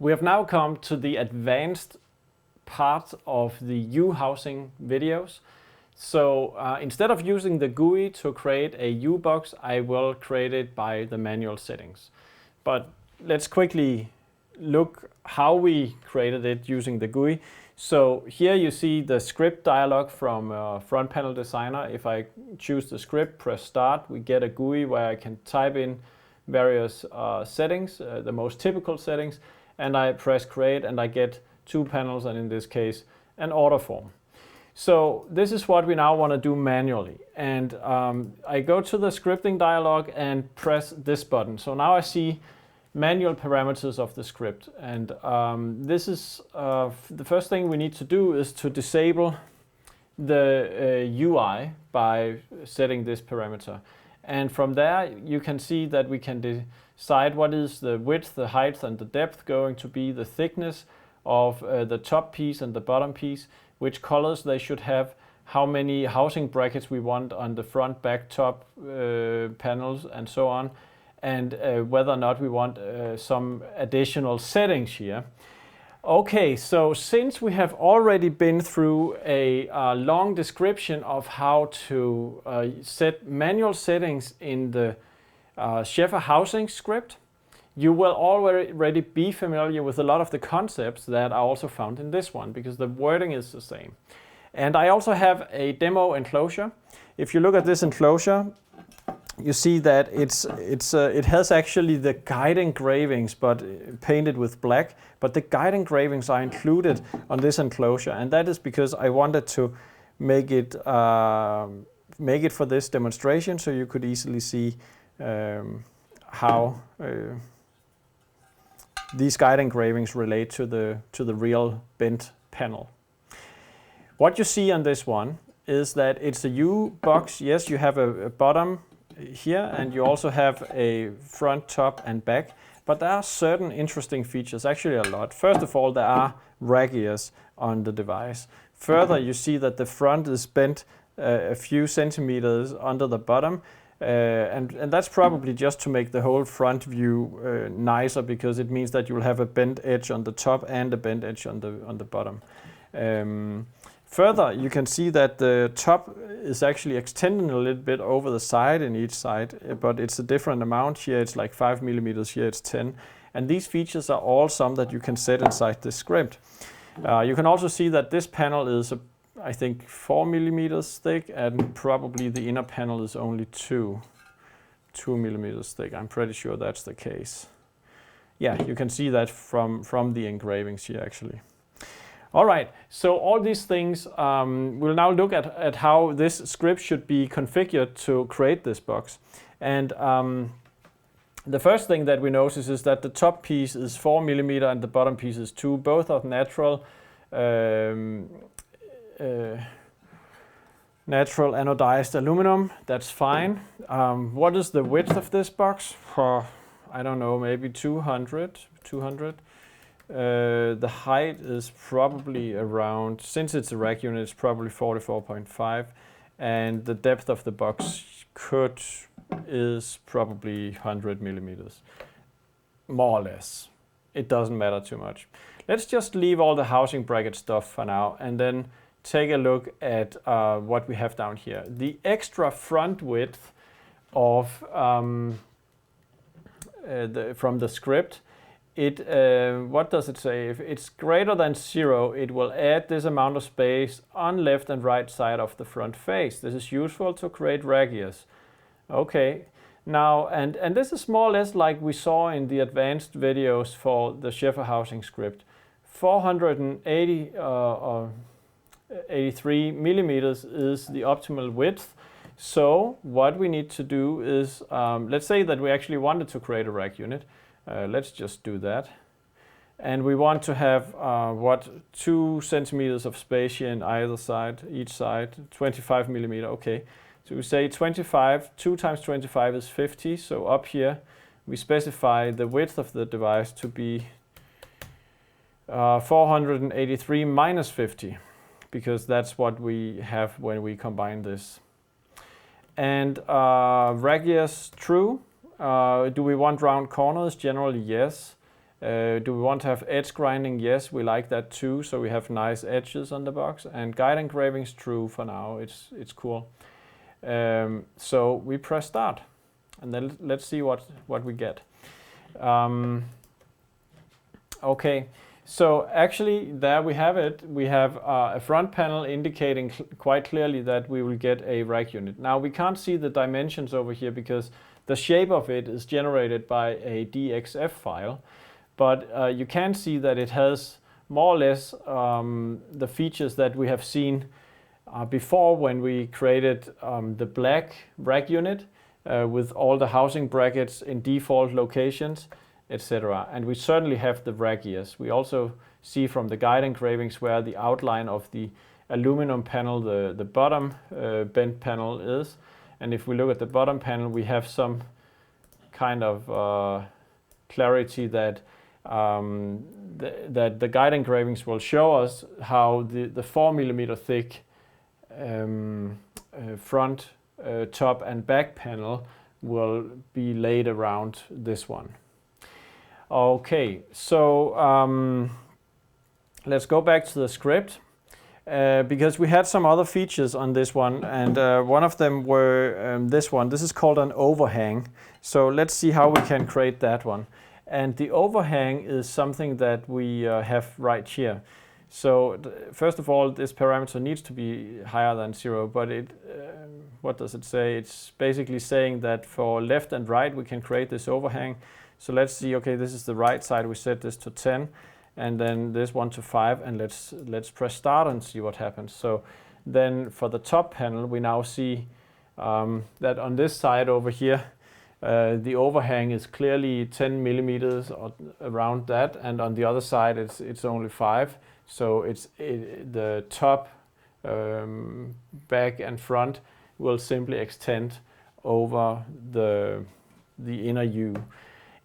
We have now come to the advanced part of the U-housing videos. So instead of using the GUI to create a U-box, I will create it by the manual settings. But let's quickly look how we created it using the GUI. So here you see the script dialog from Front Panel Designer. If I choose the script, press start, we get a GUI where I can type in various settings, the most typical settings, and I press create and I get 2 panels, and in this case an order form. So this is what we now want to do manually, and I go to the scripting dialog and press this button. So now I see manual parameters of the script, and this is the first thing we need to do is to disable the UI by setting this parameter. And from there you can see that we can decide what is the width, the height and the depth going to be, the thickness of the top piece and the bottom piece, which colors they should have, how many housing brackets we want on the front, back, top panels and so on, and whether or not we want some additional settings here. Okay, so since we have already been through a long description of how to set manual settings in the Sheffer housing script, you will already be familiar with a lot of the concepts that are also found in this one, because the wording is the same. And I also have a demo enclosure. If you look at this enclosure, you see that it has actually the guide engravings, but painted with black. But the guide engravings are included on this enclosure, and that is because I wanted to make it for this demonstration, so you could easily see how these guide engravings relate to the real bent panel. What you see on this one is that it's a U box. Yes, you have a bottom here, and you also have a front, top and back, but there are certain interesting features, actually a lot. First of all, there are rack ears on the device. Further, you see that the front is bent a few centimeters under the bottom, and that's probably just to make the whole front view nicer, because it means that you will have a bent edge on the top and a bent edge on the bottom. Further, you can see that the top is actually extending a little bit over the side in each side, but it's a different amount. Here it's like 5 millimeters, here it's 10. And these features are all some that you can set inside the script. You can also see that this panel is, I think, 4 millimeters thick, and probably the inner panel is only 2 millimeters thick. I'm pretty sure that's the case. Yeah, you can see that from the engravings here actually. All right, so all these things, we'll now look at how this script should be configured to create this box. And the first thing that we notice is that the top piece is 4 millimeter and the bottom piece is 2. Both are natural anodized aluminum. That's fine. What is the width of this box? I don't know, maybe 200. The height is probably around, since it's a rack unit, it's probably 44.5, and the depth of the box is probably 100 millimeters, more or less. It doesn't matter too much. Let's just leave all the housing bracket stuff for now, and then take a look at what we have down here. The extra front width of from the script. What does it say? If it's greater than 0, it will add this amount of space on left and right side of the front face. This is useful to create rack ears. Okay, now, and this is more or less like we saw in the advanced videos for the Sheffer housing script. 483 millimeters is the optimal width. So what we need to do is, let's say that we actually wanted to create a rack unit. Let's just do that. And we want to have 2 centimeters of space here in either side, each side, 25 millimeter, okay. So we say 25, 2 times 25 is 50, so up here we specify the width of the device to be 483 minus 50, because that's what we have when we combine this. And rack ears, true. Do we want round corners? Generally, yes. Do we want to have edge grinding? Yes, we like that too. So we have nice edges on the box. And guide engravings, true for now. It's cool. So we press start, and then let's see what we get. Okay, so actually there we have it. We have a front panel indicating quite clearly that we will get a rack unit. Now we can't see the dimensions over here because the shape of it is generated by a DXF file, but you can see that it has more or less the features that we have seen before when we created the black rack unit with all the housing brackets in default locations, etc. And we certainly have the rack ears. We also see from the guide engravings where the outline of the aluminum panel, the bottom bent panel is. And if we look at the bottom panel, we have some kind of clarity that that the guide engravings will show us how the 4mm thick front, top and back panel will be laid around this one. Okay, so let's go back to the script because we had some other features on this one, and one of them were this one. This is called an overhang. So let's see how we can create that one. And the overhang is something that we have right here. So first of all, this parameter needs to be higher than 0, but what does it say? It's basically saying that for left and right we can create this overhang. So let's see, okay, this is the right side, we set this to 10, and then this one to 5, and let's press start and see what happens. So then for the top panel, we now see that on this side over here, the overhang is clearly 10mm or around that, and on the other side it's only 5. So the top, back and front will simply extend over the inner U.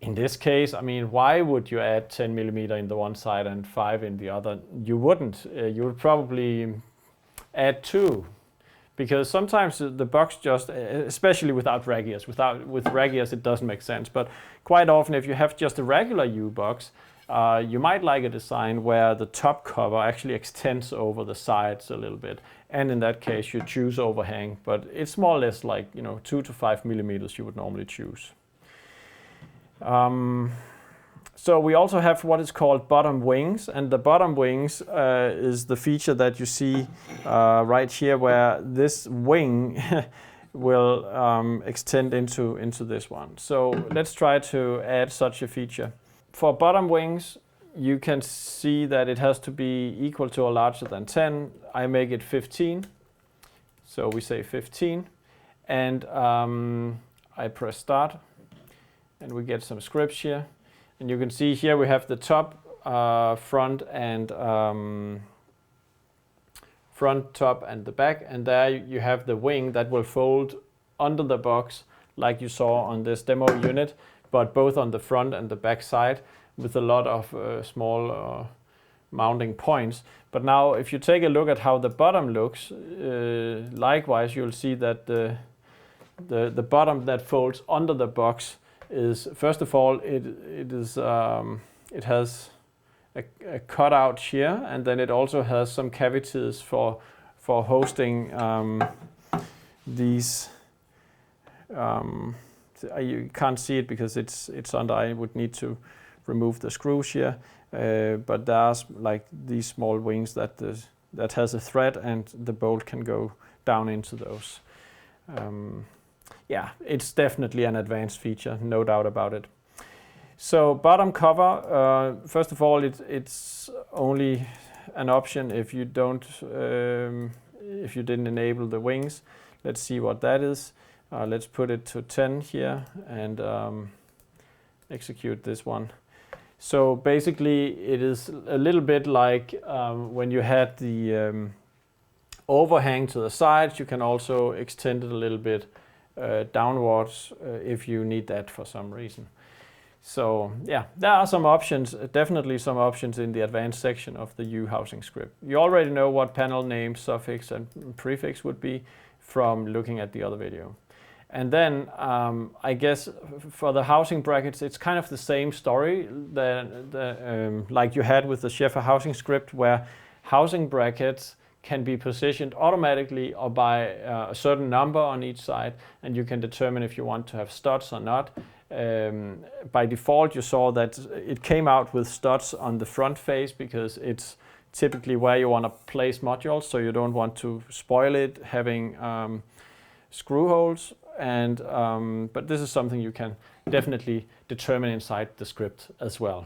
In this case, I mean, why would you add 10mm in the one side and 5 in the other? You wouldn't. You would probably add 2. Because sometimes the box just, especially without rack ears, with rack ears it doesn't make sense. But quite often if you have just a regular U-box, you might like a design where the top cover actually extends over the sides a little bit. And in that case you choose overhang, but it's more or less like 2 to 5mm you would normally choose. So we also have what is called bottom wings, and the bottom wings is the feature that you see right here, where this wing will extend into this one. So let's try to add such a feature. For bottom wings, you can see that it has to be equal to or larger than 10. I make it 15, so we say 15, and I press start, and we get some scripts here. And you can see here we have the top, front, and front, top, and the back. And there you have the wing that will fold under the box like you saw on this demo unit, but both on the front and the back side with a lot of small mounting points. But now if you take a look at how the bottom looks, likewise you'll see that the bottom that folds under the box is, first of all, it has a cutout here, and then it also has some cavities for hosting these. You can't see it because it's under. I would need to remove the screws here, but there's like these small wings that has a thread, and the bolt can go down into those. Yeah, it's definitely an advanced feature, no doubt about it. So bottom cover, first of all, it's only an option if you didn't enable the wings. Let's see what that is. Let's put it to 10 here and execute this one. So basically, it is a little bit like when you had the overhang to the sides. You can also extend it a little bit downwards if you need that for some reason. So yeah, there are some options, definitely some options in the advanced section of the U housing script. You already know what panel name, suffix and prefix would be from looking at the other video. And then I guess for the housing brackets, it's kind of the same story like you had with the Sheffer housing script, where housing brackets can be positioned automatically or by a certain number on each side, and you can determine if you want to have studs or not. By default, you saw that it came out with studs on the front face because it's typically where you want to place modules, so you don't want to spoil it having screw holes. And but this is something you can definitely determine inside the script as well.